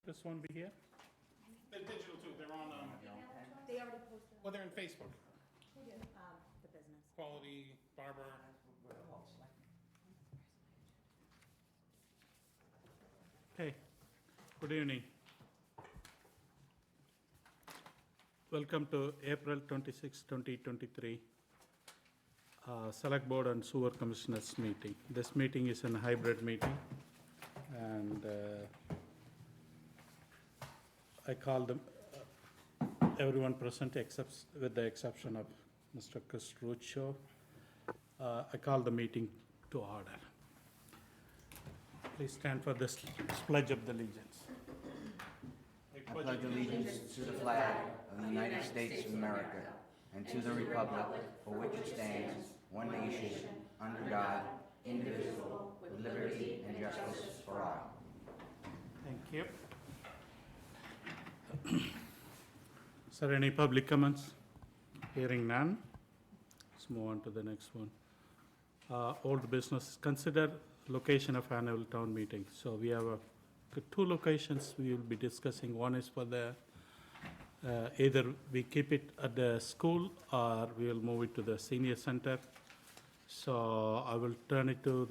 This one be here? They're digital too, they're on, They already posted well, they're in Facebook. the business. Quality, Barber. Hey, good evening. Welcome to April 26, 2023, Select Board and Sewer Commissioners meeting. This meeting is a hybrid meeting, and I call them, everyone present except, with the exception of Mr. Chris Ruccio. I call the meeting to order. Please stand for this pledge of the allegiance. I pledge allegiance to the flag of the United States of America and to the republic for which it stands, one nation, under God, indivisible, with liberty and justice for all. Thank you. Is there any public comments? Hearing none. Let's move on to the next one. Old business, consider location of annual town meeting. So we have two locations we will be discussing. One is for the, either we keep it at the school or we will move it to the senior center. So I will turn it to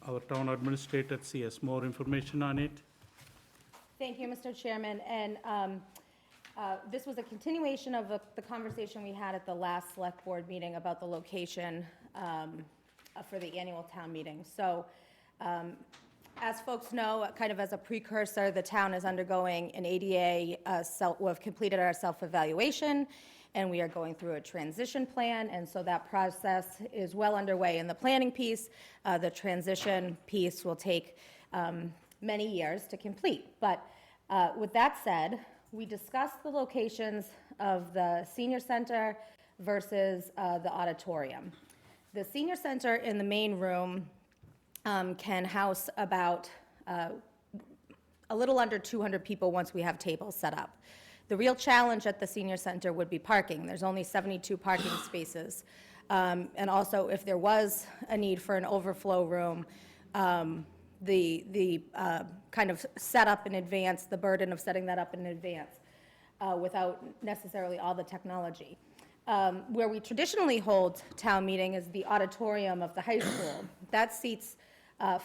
our town administrator, see has more information on it. Thank you, Mr. Chairman, and this was a continuation of the conversation we had at the last Select Board meeting about the location for the annual town meeting. So, as folks know, kind of as a precursor, the town is undergoing an ADA, we've completed our self-evaluation, and we are going through a transition plan, and so that process is well underway in the planning piece. The transition piece will take many years to complete. But with that said, we discussed the locations of the senior center versus the auditorium. The senior center in the main room can house about a little under 200 people once we have tables set up. The real challenge at the senior center would be parking. There's only 72 parking spaces. And also, if there was a need for an overflow room, the kind of set up in advance, the burden of setting that up in advance without necessarily all the technology. Where we traditionally hold town meeting is the auditorium of the high school. That seats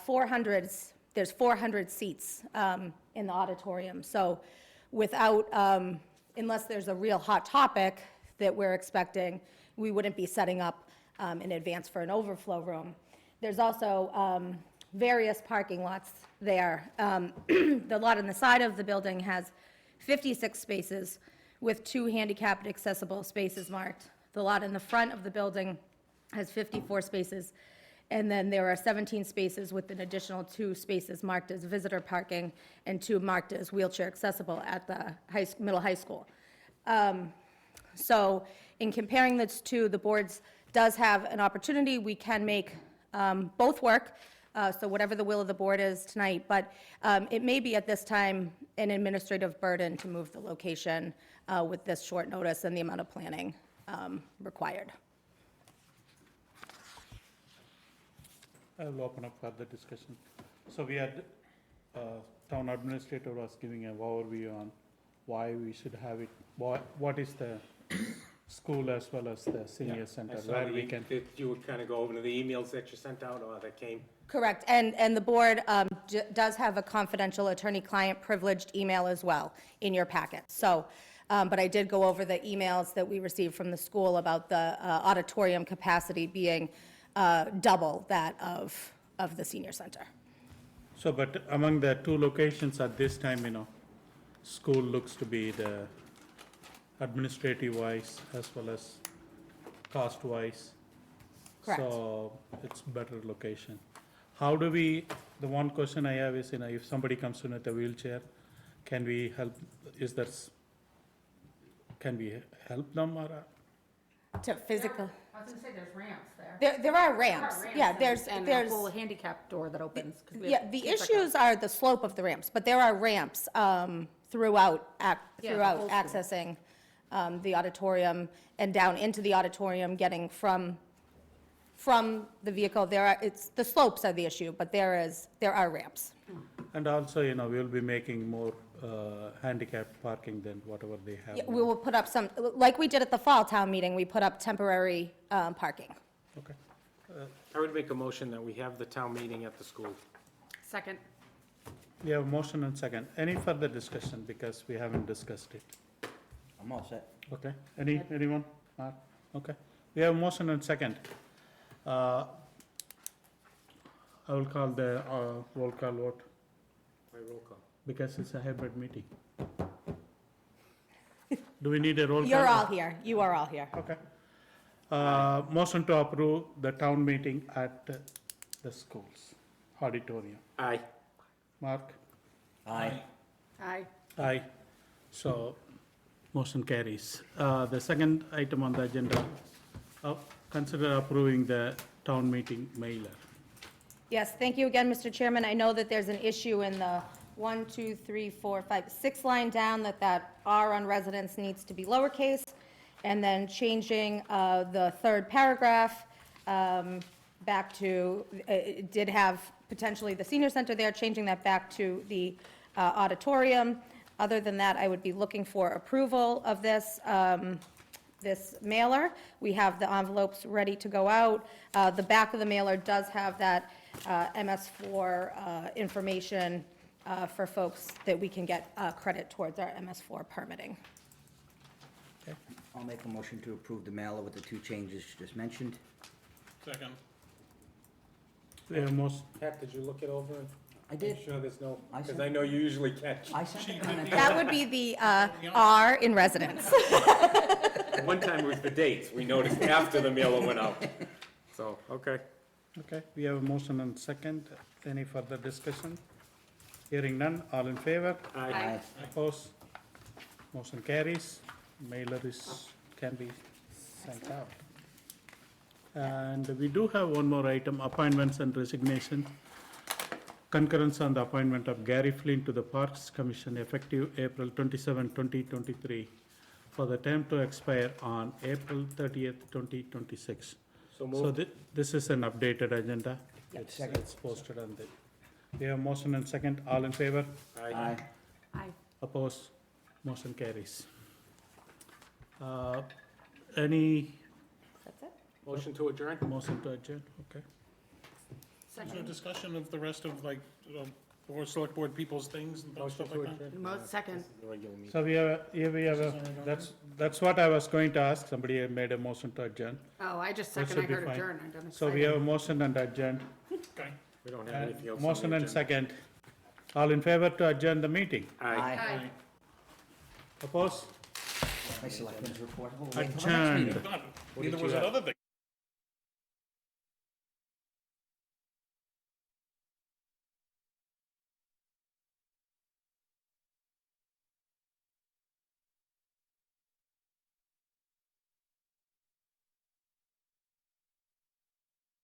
400, there's 400 seats in the auditorium. So without, unless there's a real hot topic that we're expecting, we wouldn't be setting up in advance for an overflow room. There's also various parking lots there. The lot on the side of the building has 56 spaces with 2 handicapped accessible spaces marked. The lot in the front of the building has 54 spaces, and then there are 17 spaces with an additional 2 spaces marked as visitor parking and 2 marked as wheelchair accessible at the middle high school. So in comparing the two, the boards does have an opportunity. We can make both work. So whatever the will of the board is tonight, but it may be at this time an administrative burden to move the location with this short notice and the amount of planning required. I will open up for the discussion. So we had, town administrator was giving an overview on why we should have it, what is the school as well as the senior center, where we can. You would kind of go over to the emails that you sent out or that came? Correct, and the board does have a confidential attorney-client privileged email as well in your packet. So, but I did go over the emails that we received from the school about the auditorium capacity being double that of the senior center. So, but among the 2 locations at this time, school looks to be the administrative-wise as well as cost-wise. Correct. So it's better location. How do we, the one question I have is, if somebody comes in with a wheelchair, can we help, can we help them or? To physical, I was gonna say, there's ramps there. there are ramps. Yeah, there's And a whole handicap door that opens. 'cause we have- Yeah, the issues are the slope of the ramps, but there are ramps throughout whole school. accessing the auditorium and down into the auditorium, getting from the vehicle. The slopes are the issue, but there are ramps. And also, we'll be making more handicap parking than whatever they have. Yeah, we will put up some, like we did at the fall town meeting, we put up temporary parking. Okay. I would make a motion that we have the town meeting at the school. Second. We have a motion and second. Any further discussion, because we haven't discussed it? I'm all set. Okay, anyone? Mark? Okay, we have a motion and second. I will call the roll call vote, By roll call. because it's a hybrid meeting. Do we need a roll call? You're all here, you are all here. Okay. Motion to approve the town meeting at the schools, auditorium. Aye. Mark? Aye. Aye. Aye. So, motion carries. The second item on the agenda, consider approving the town meeting mailer. Yes, thank you again, Mr. Chairman. I know that there's an issue in the 1, 2, 3, 4, 5, 6 line down that R on residence needs to be lowercase, and then changing the third paragraph back to, it did have potentially the senior center there, changing that back to the auditorium. Other than that, I would be looking for approval of this mailer. We have the envelopes ready to go out. The back of the mailer does have that MS4 information for folks that we can get credit towards our MS4 permitting. I'll make a motion to approve the mailer with the 2 changes just mentioned. Second. We have Pat, did you look it over? I did. Make sure there's no, I because said- I know you usually catch. I sent a comment. That would be the R in residence. One time it was the dates, we noticed after the mailer went out. So, okay. Okay, we have a motion and second. Any further discussion? Hearing none, all in favor? Aye. Opposed? Motion carries. Mailer can be sent out. And we do have one more item, appointments and resignation. Concurrence on the appointment of Gary Flynn to the Parks Commission effective April 27, 2023, for the term to expire on April 30th, 2026. So So moved. this is an updated agenda. Yep. It's posted on the, we have motion and second, all in favor? Aye. Aye. Opposed? Motion carries. Any That's it? Motion to adjourn? motion to adjourn? Okay. Is there a Second. discussion of the rest of like, board, select board people's things and Motion stuff to like that? adjourn? Second. Regular meeting. So we have a, that's what I was going to ask. Somebody had made a motion to adjourn. Oh, I just That second, I should be heard fine. adjourn, I don't So we have a motion and adjourned. Okay. We don't have And anything else on the motion and agenda. second. All in favor to adjourn the meeting? Aye. Aye. Opposed? My selectmen's report. Adjourned. Neither was that other thing.